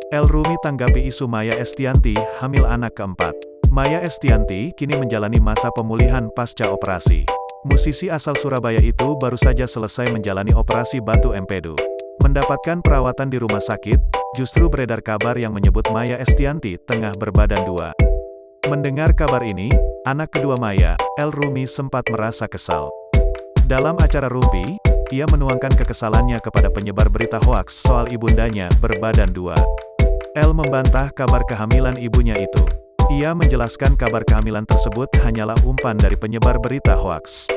El Rumi tanggapi isu Maya Estianty hamil anak keempat. Maya Estianty kini menjalani masa pemulihan pasca operasi. Musisi asal Surabaya itu baru saja selesai menjalani operasi batu empedu. Mendapatkan perawatan di rumah sakit, justru beredar kabar yang menyebut Maya Estianty tengah berbadan dua. Mendengar kabar ini, anak kedua Maya, El Rumi sempat merasa kesal. Dalam acara Rumpi, ia menuangkan kekesalannya kepada penyebar berita hoaks soal ibundanya berbadan dua. El membantah kabar kehamilan ibunya itu. Ia menjelaskan kabar kehamilan tersebut hanyalah umpan dari penyebar berita hoaks.